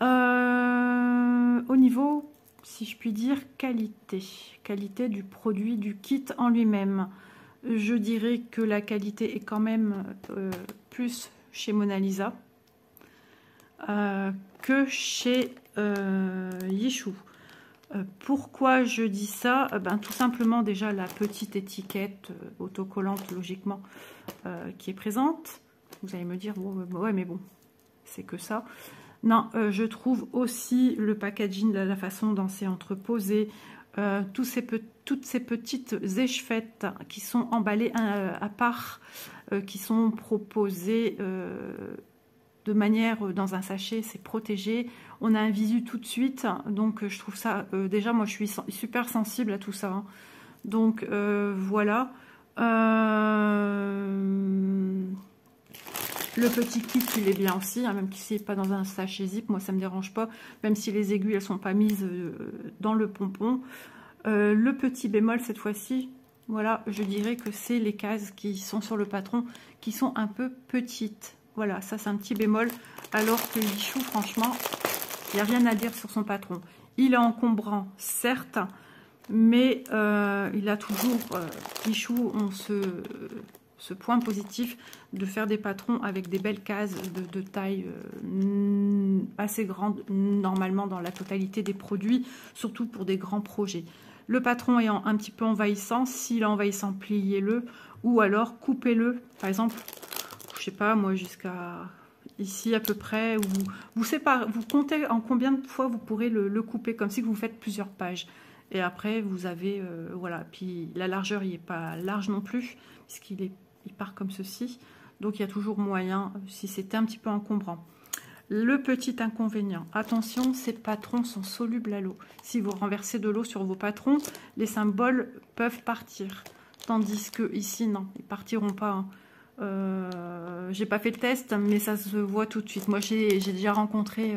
Au niveau, si je puis dire, qualité du produit, du kit en lui-même, je dirais que la qualité est quand même plus chez Mona Lisa que chez Yichoo. Pourquoi je dis ça? Tout simplement, déjà la petite étiquette autocollante logiquement qui est présente. Vous allez me dire, ouais mais bon, c'est que ça. Non, je trouve aussi le packaging, la façon dont c'est entreposé, toutes ces petites échevettes qui sont emballées à part, qui sont proposées de manière dans un sachet, c'est protégé. On a un visu tout de suite, donc je trouve ça, déjà moi je suis super sensible à tout ça, hein. Donc voilà. Le petit kit, il est bien aussi, hein, même si c'est pas dans un sachet zip, moi ça me dérange pas, même si les aiguilles elles sont pas mises dans le pompon. Le petit bémol cette fois-ci, voilà, je dirais que c'est les cases qui sont sur le patron qui sont un peu petites. Voilà, ça c'est un petit bémol, alors que Yichoo, franchement, il n'y a rien à dire sur son patron. Il est encombrant, certes, mais il a toujours, Yichoo, on ce point positif de faire des patrons avec des belles cases de taille assez grande, normalement dans la totalité des produits, surtout pour des grands projets. Le patron est un petit peu envahissant, s'il est envahissant, pliez-le, ou alors coupez-le, par exemple, je sais pas moi, jusqu'à ici à peu près, ou vous comptez en combien de fois vous pourrez le couper, comme si vous faites plusieurs pages. Et après, vous avez, voilà, puis la largeur, il n'est pas large non plus, puisqu'il part comme ceci. Donc, il y a toujours moyen, si c'était un petit peu encombrant. Le petit inconvénient, attention, ces patrons sont solubles à l'eau. Si vous renversez de l'eau sur vos patrons, les symboles peuvent partir. Tandis que ici, non, ils partiront pas, hein. J'ai pas fait le test, mais ça se voit tout de suite. Moi, j'ai déjà rencontré,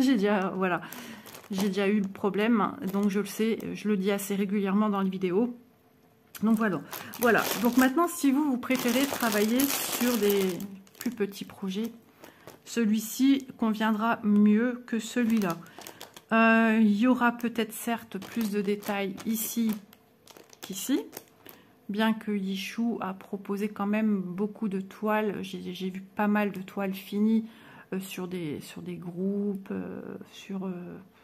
j'ai déjà eu le problème, donc je le sais, je le dis assez régulièrement dans les vidéos. Donc voilà. Donc maintenant, si vous préférez travailler sur des plus petits projets, celui-ci conviendra mieux que celui-là. Il y aura peut-être certes plus de détails ici qu'ici, bien que Yichoo a proposé quand même beaucoup de toiles. J'ai vu pas mal de toiles finies sur des groupes,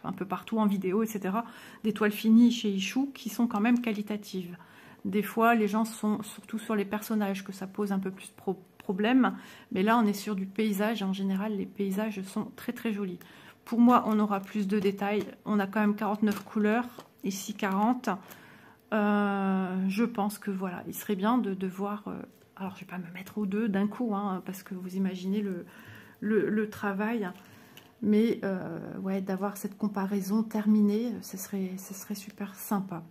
un peu partout en vidéo, etc. Des toiles finies chez Yichoo qui sont quand même qualitatives. Des fois, les gens sont surtout sur les personnages que ça pose un peu plus problème. Mais là, on est sur du paysage. En général, les paysages sont très très jolis. Pour moi, on aura plus de détails. On a quand même 49 couleurs. Ici, 40. Je pense que voilà, il serait bien de voir... alors, je ne vais pas me mettre aux deux d'un coup, hein, parce que vous imaginez le travail. Mais ouais, d'avoir cette comparaison terminée, ce serait super sympa.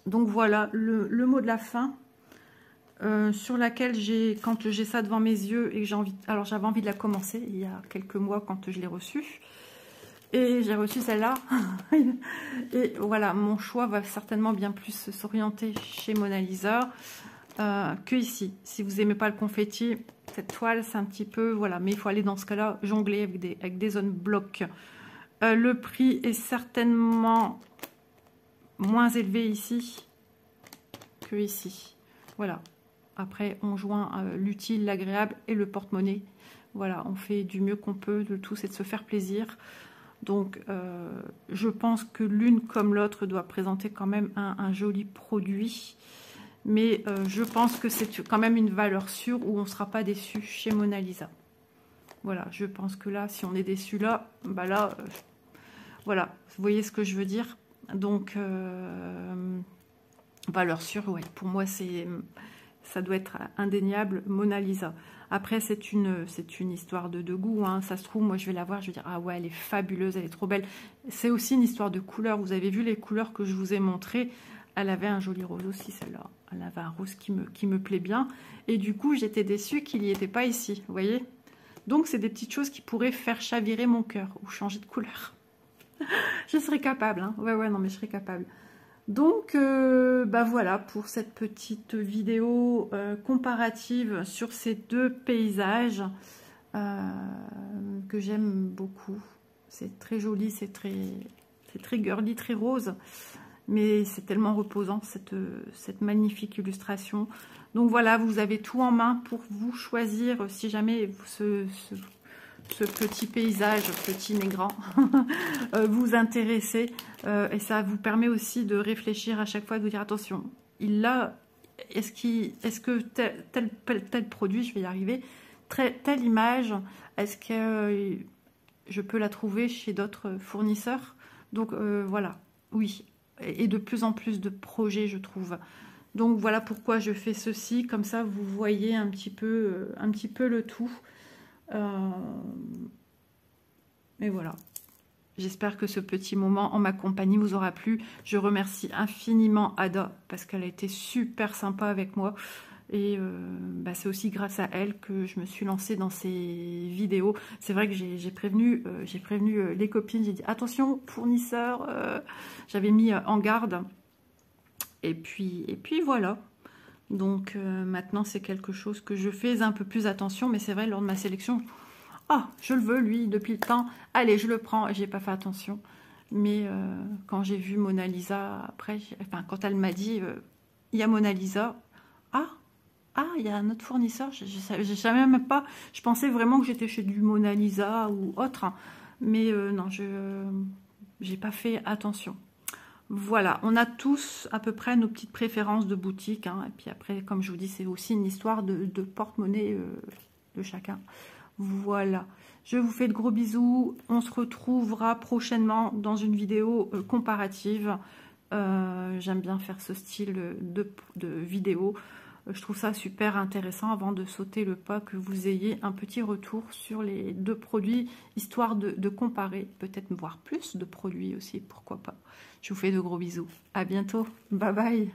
Donc voilà, le mot de la fin, sur laquelle quand j'ai ça devant mes yeux et que j'ai envie... Alors j'avais envie de la commencer il y a quelques mois quand je l'ai reçue. Et j'ai reçu celle-là. Et voilà, mon choix va certainement bien plus s'orienter chez Mona Lisa que ici. Si vous n'aimez pas le confetti, cette toile, c'est un petit peu... Voilà, mais il faut aller dans ce cas-là jongler avec des zones blocs. Le prix est certainement moins élevé ici que ici. Voilà. Après, on joint l'utile, l'agréable et le porte-monnaie. Voilà, on fait du mieux qu'on peut. Le tout, c'est de se faire plaisir. Donc, je pense que l'une comme l'autre doit présenter quand même un joli produit. Mais je pense que c'est quand même une valeur sûre où on ne sera pas déçu chez Mona Lisa. Voilà, je pense que là, si on est déçu là, bah là, voilà, vous voyez ce que je veux dire. Donc, valeur sûre, ouais, pour moi, ça doit être indéniable, Mona Lisa. Après, c'est une histoire de goût, hein. Ça se trouve, moi, je vais la voir, je vais dire, ah ouais, elle est fabuleuse, elle est trop belle. C'est aussi une histoire de couleurs. Vous avez vu les couleurs que je vous ai montrées. Elle avait un joli rose aussi, celle-là. Elle avait un rose qui me plaît bien. Et du coup, j'étais déçue qu'il n'y était pas ici, vous voyez. Donc, c'est des petites choses qui pourraient faire chavirer mon cœur ou changer de couleur. Je serais capable, hein. Ouais, non, mais je serais capable. Donc, bah voilà pour cette petite vidéo comparative sur ces deux paysages que j'aime beaucoup. C'est très joli, c'est très girly, très rose, mais c'est tellement reposant cette magnifique illustration. Donc voilà, vous avez tout en main pour vous choisir si jamais ce petit paysage, petit mais grand, vous intéressez. Et ça vous permet aussi de réfléchir à chaque fois, de vous dire attention, est-ce que tel produit, je vais y arriver, telle image, est-ce que je peux la trouver chez d'autres fournisseurs? Donc voilà, oui, et de plus en plus de projets, je trouve. Donc voilà pourquoi je fais ceci, comme ça vous voyez un petit peu le tout. Et voilà, j'espère que ce petit moment en ma compagnie vous aura plu. Je remercie infiniment Ada parce qu'elle a été super sympa avec moi et bah, c'est aussi grâce à elle que je me suis lancée dans ces vidéos. C'est vrai que j'ai prévenu les copines, j'ai dit attention fournisseur, j'avais mis en garde et puis voilà. Donc maintenant c'est quelque chose que je fais un peu plus attention, mais c'est vrai lors de ma sélection, ah je le veux lui depuis le temps, allez je le prends, j'ai pas fait attention. Mais quand j'ai vu Mona Lisa après, enfin quand elle m'a dit il y a Mona Lisa, il y a un autre fournisseur, je savais même pas, je pensais vraiment que j'étais chez du Mona Lisa ou autre, hein. Mais non, j'ai pas fait attention. Voilà, on a tous à peu près nos petites préférences de boutique, hein. Et puis après, comme je vous dis, c'est aussi une histoire de porte-monnaie de chacun. Voilà, je vous fais de gros bisous. On se retrouvera prochainement dans une vidéo comparative. J'aime bien faire ce style de vidéo. Je trouve ça super intéressant avant de sauter le pas que vous ayez un petit retour sur les deux produits, histoire de comparer, peut-être voir plus de produits aussi, pourquoi pas. Je vous fais de gros bisous. À bientôt. Bye bye.